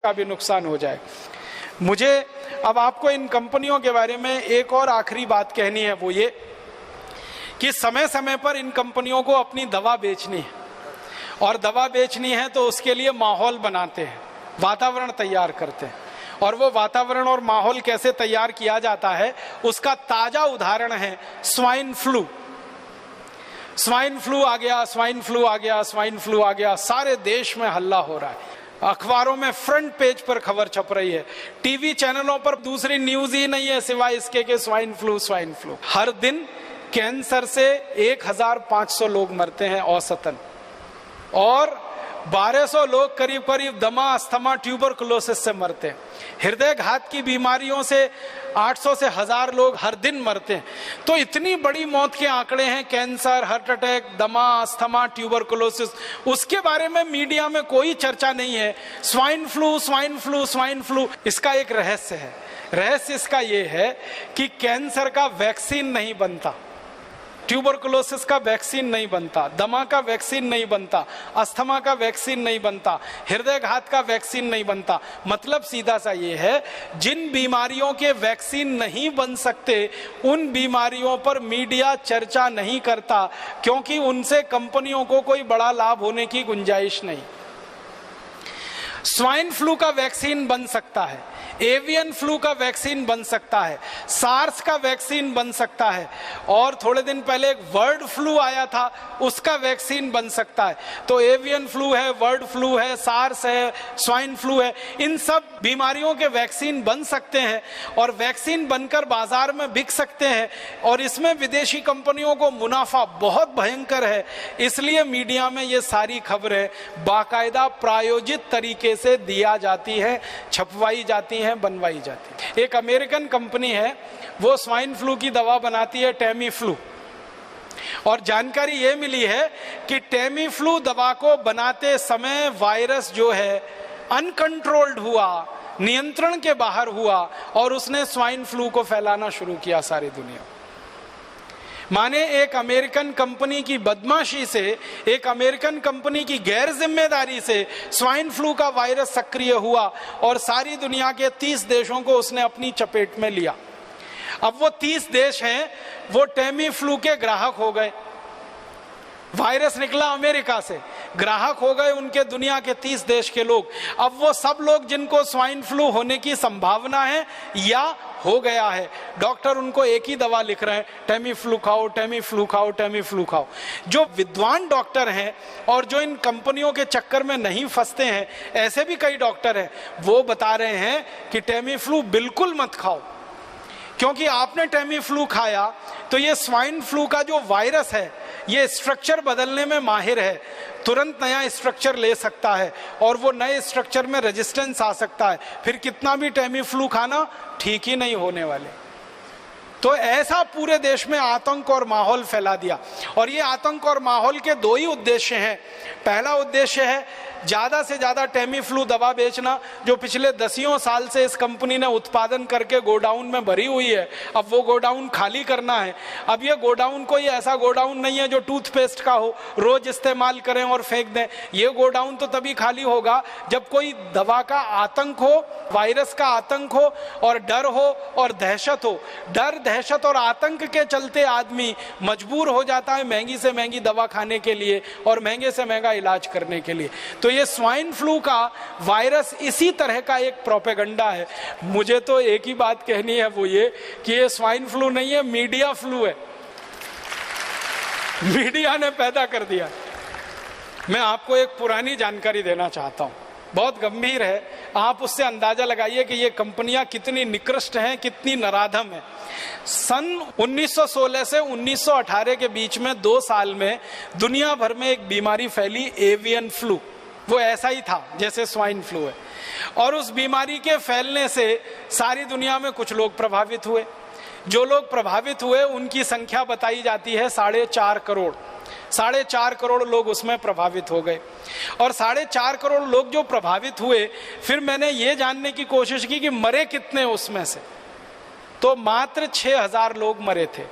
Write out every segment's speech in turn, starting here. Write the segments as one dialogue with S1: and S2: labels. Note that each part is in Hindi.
S1: का भी नुकसान हो जाए। मुझे अब आपको इन कंपनियों के बारे में एक और आखिरी बात कहनी है, वो ये कि समय समय पर इन कंपनियों को अपनी दवा बेचनी है, और दवा बेचनी है तो उसके लिए माहौल बनाते हैं, वातावरण तैयार करते हैं। और वो वातावरण और माहौल कैसे तैयार किया जाता है, उसका ताजा उदाहरण है स्वाइन फ्लू। स्वाइन फ्लू आ गया, स्वाइन फ्लू आ गया, स्वाइन फ्लू आ गया, सारे देश में हल्ला हो रहा है, अखबारों में फ्रंट पेज पर खबर छप रही है, टीवी चैनलों पर दूसरी न्यूज ही नहीं है सिवाय इसके कि स्वाइन फ्लू स्वाइन फ्लू। हर दिन कैंसर से 1500 लोग मरते हैं औसतन, और 1200 लोग करीब करीब दमा, अस्थमा, ट्यूबरकुलोसिस से मरते हैं। हृदय घात की बीमारियों से 800 से 1000 लोग हर दिन मरते हैं। तो इतनी बड़ी मौत के आंकड़े हैं, कैंसर, हार्ट अटैक, दमा, अस्थमा, ट्यूबरकुलोसिस, उसके बारे में मीडिया में कोई चर्चा नहीं है। Swine flu swine flu swine flu, इसका एक रहस्य है। रहस्य इसका ये है कि कैंसर का वैक्सीन नहीं बनता, ट्यूबरकुलोसिस का वैक्सीन नहीं बनता, दमा का वैक्सीन नहीं बनता, अस्थमा का वैक्सीन नहीं बनता, हृदय घात का वैक्सीन नहीं बनता। मतलब सीधा सा ये है, जिन बीमारियों के वैक्सीन नहीं बन सकते उन बीमारियों पर मीडिया चर्चा नहीं करता, क्योंकि उनसे कंपनियों को कोई बड़ा लाभ होने की गुंजाइश नहीं। स्वाइन फ्लू का वैक्सीन बन सकता है, एवियन फ्लू का वैक्सीन बन सकता है, सार्स का वैक्सीन बन सकता है, और थोड़े दिन पहले एक बर्ड फ्लू आया था, उसका वैक्सीन बन सकता है। तो एवियन फ्लू है, बर्ड फ्लू है, सार्स है, स्वाइन फ्लू है, इन सब बीमारियों के वैक्सीन बन सकते हैं और वैक्सीन बनकर बाजार में बिक सकते हैं, और इसमें विदेशी कंपनियों को मुनाफा बहुत भयंकर है। इसलिए मीडिया में ये सारी खबरें बाकायदा प्रायोजित तरीके से दिया जाती है, छपवाई जाती हैं, बनवाई जाती है। एक अमेरिकन कंपनी है, वो स्वाइन फ्लू की दवा बनाती है, टेमी फ्लू, और जानकारी ये मिली है कि टेमी फ्लू दवा को बनाते समय वायरस जो है अनकंट्रोल्ड हुआ, नियंत्रण के बाहर हुआ, और उसने स्वाइन फ्लू को फैलाना शुरू किया सारी दुनिया। माने एक अमेरिकन कंपनी की बदमाशी से, एक अमेरिकन कंपनी की गैर जिम्मेदारी से स्वाइन फ्लू का वायरस सक्रिय हुआ और सारी दुनिया के 30 देशों को उसने अपनी चपेट में लिया। अब वो 30 देश हैं, वो टेमी फ्लू के ग्राहक हो गए। वायरस निकला अमेरिका से, ग्राहक हो गए उनके दुनिया के 30 देश के लोग। अब वो सब लोग जिनको स्वाइन फ्लू होने की संभावना है या हो गया है, डॉक्टर उनको एक ही दवा लिख रहे हैं, टेमी फ्लू खाओ, टेमी फ्लू खाओ, टेमी फ्लू खाओ। जो विद्वान डॉक्टर हैं और जो इन कंपनियों के चक्कर में नहीं फंसते हैं, ऐसे भी कई डॉक्टर हैं, वो बता रहे हैं कि टेमी फ्लू बिल्कुल मत खाओ, क्योंकि आपने टेमी फ्लू खाया तो ये स्वाइन फ्लू का जो वायरस है ये स्ट्रक्चर बदलने में माहिर है, तुरंत नया स्ट्रक्चर ले सकता है और वो नए स्ट्रक्चर में रेजिस्टेंस आ सकता है, फिर कितना भी टेमी फ्लू खाना ठीक ही नहीं होने वाले। तो ऐसा पूरे देश में आतंक और माहौल फैला दिया। और ये आतंक और माहौल के दो ही उद्देश्य हैं। पहला उद्देश्य है ज्यादा से ज्यादा टेमी फ्लू दवा बेचना, जो पिछले 10 साल से इस कंपनी ने उत्पादन करके गोडाउन में भरी हुई है, अब वो गोडाउन खाली करना है। अब ये गोडाउन कोई ऐसा गोडाउन नहीं है जो टूथपेस्ट का हो, रोज इस्तेमाल करें और फेंक दें। ये गोडाउन तो तभी खाली होगा जब कोई दवा का आतंक हो, वायरस का आतंक हो और डर हो और दहशत हो। डर, दहशत और आतंक के चलते आदमी मजबूर हो जाता है महंगी से महंगी दवा खाने के लिए और महंगे से महंगा इलाज करने के लिए। तो ये स्वाइन फ्लू का वायरस इसी तरह का एक प्रोपेगेंडा है। मुझे तो एक ही बात कहनी है, वो ये कि ये स्वाइन फ्लू नहीं है, मीडिया फ्लू है। मीडिया ने पैदा कर दिया। मैं आपको एक पुरानी जानकारी देना चाहता हूं, बहुत गंभीर है, आप उससे अंदाजा लगाइए कि ये कंपनियां कितनी निकृष्ट हैं, कितनी नराधम है। सन 1916 से 1918 के बीच में 2 साल में दुनिया भर में एक बीमारी फैली, एवियन फ्लू। वो ऐसा ही था जैसे स्वाइन फ्लू है, और उस बीमारी के फैलने से सारी दुनिया में कुछ लोग प्रभावित हुए। जो लोग प्रभावित हुए उनकी संख्या बताई जाती है 4.5 करोड़। 4.5 करोड़ लोग उसमें प्रभावित हो गए। और 4.5 करोड़ लोग जो प्रभावित हुए, फिर मैंने ये जानने की कोशिश की कि मरे कितने उसमें से, तो मात्र 6000 लोग मरे थे।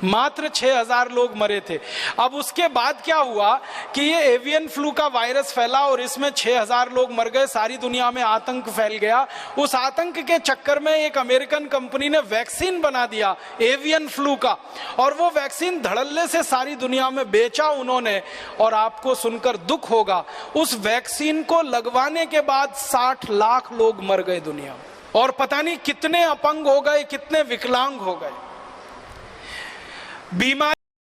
S1: मात्र 6000 लोग मरे थे। अब उसके बाद क्या हुआ कि ये एवियन फ्लू का वायरस फैला और इसमें 6000 लोग मर गए, सारी दुनिया में आतंक फैल गया। उस आतंक के चक्कर में एक अमेरिकन कंपनी ने वैक्सीन बना दिया एवियन फ्लू का, और वो वैक्सीन धड़ल्ले से सारी दुनिया में बेचा उन्होंने। और आपको सुनकर दुख होगा, उस वैक्सीन को लगवाने के बाद 60 लाख लोग मर गए दुनिया में, और पता नहीं कितने अपंग हो गए, कितने विकलांग हो गए। बीमारी